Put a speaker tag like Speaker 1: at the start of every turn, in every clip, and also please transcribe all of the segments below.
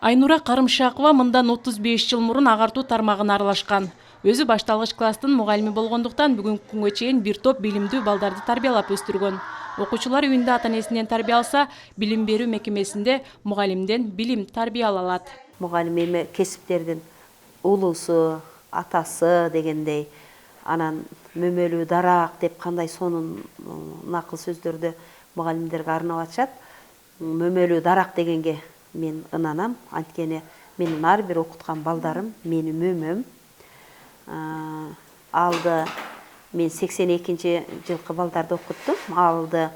Speaker 1: Айнура Карымшакова мындан 35 жыл мурун агартуу тармагына аралашкан. Өзү башталгыч класстын мугалими болгондуктан бүгүнкү күнгө чейин бир топ билимдүү балдарды тарбиялап өстүргөн. Окуучулар үйүндө ата-энесинен тарбия алса, билим берүү мекемесинде мугалимден билим тарбия ала алат.
Speaker 2: Мугалим эми кесиптердин улуусу, атасы дегендей, анан мөмөлүү дарак деп кандай сонун накыл сөздөрдү мугалимдерге арнап атышат. Мөмөлүү дарак дегенге мен ынанам, анткени менин ар бир окуткан балдарым менин мөмөм. Алды мен 82 жылкы балдарды окуттум. Алды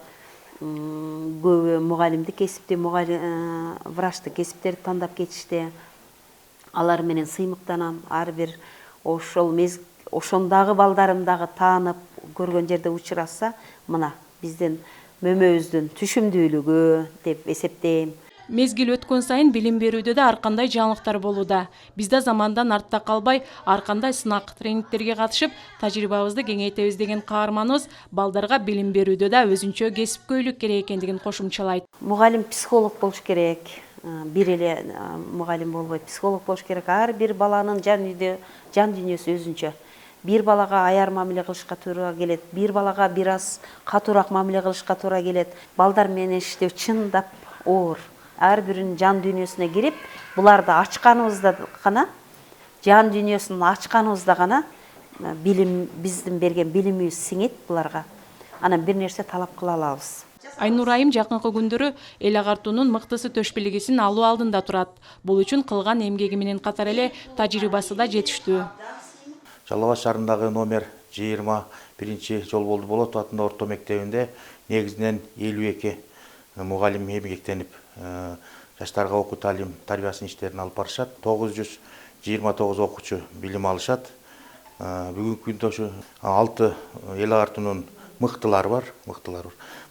Speaker 2: көбү мугалимдик кесипти, врачтык кесиптерди тандап кетишти. Алар менен сыймыктанам. Ар бир ошондагы балдарым дагы таанып көргөн жерде учурашса, мына биздин мөмөбүздүн түшүмдүүлүгү деп эсептейм.
Speaker 1: Мезгил өткөн сайын билим берүүдө да ар кандай жаңылыктар болууда. Биз да замандан артта калбай, ар кандай сынак тренингтерге катышып, тажрыйбабызды кеңейтебиз деген каарманыбыз балдарга билим берүүдө да өзүнчө кесипкөйлүк керек экендигин кошумчалайт.
Speaker 2: Мугалим психолог болуш керек. Бир эле мугалим болбойт, психолог болуш керек. Ар бир баланын жан дүйнөсү өзүнчө. Бир балага аяр мамиле кылышка туура келет, бир балага бир аз катуураак мамиле кылышка туура келет. Балдар менен иштөө чындап оор. Ар биринин жан дүйнөсүнө кирип, буларды ачканыбызда гана, жан дүйнөсүн ачканыбызда гана биздин берген билимибиз сиңет буларга. Анан бир нерсе талап кыла алабыз.
Speaker 1: Айнура айым жакынкы күндөрү эл агартуунун мыктысы төшбелгисин алуу алдында турат. Бул үчүн кылган эмгеги менен катар эле тажрыйбасы да жетиштүү.
Speaker 3: Жалал Абад шаарындагы номер 21 жол болду болот атында орто мектебинде негизинен 52 мугалим эмгектенип жаштарга окуу таалим тарбиясын иштерин алып барышат. 929 окуучу билим алышат. Бүгүнкү күндө ушу 6 эл агартуунун мыктылары бар.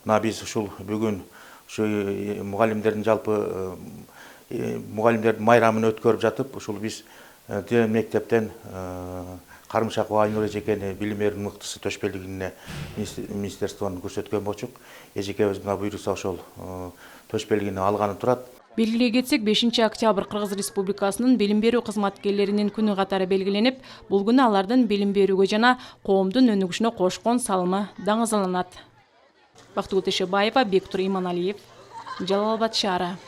Speaker 3: Мына биз ушул бүгүн ушу мугалимдердин жалпы мугалимдердин майрамын өткөрүп жатып, ушул биз мектептен Карымшакова Айнура эжекени билим берүүнүн мыктысы төшбелгине министерствонун көрсөткөн болчук. Эжекебиз мына буйрукса ошол төшбелгини алганы турат.
Speaker 1: Белгилей кетсек, 5 октябрь Кыргыз Республикасынын билим берүү кызматкерлеринин күнү катары белгиленип, бул күнү алардын билим берүүгө жана коомдун өнүгүшүнө кошкон салымы даңазаланат. Бактыгүл Тешебаева, Бектур Иманалиев, Жалал Абад шаары.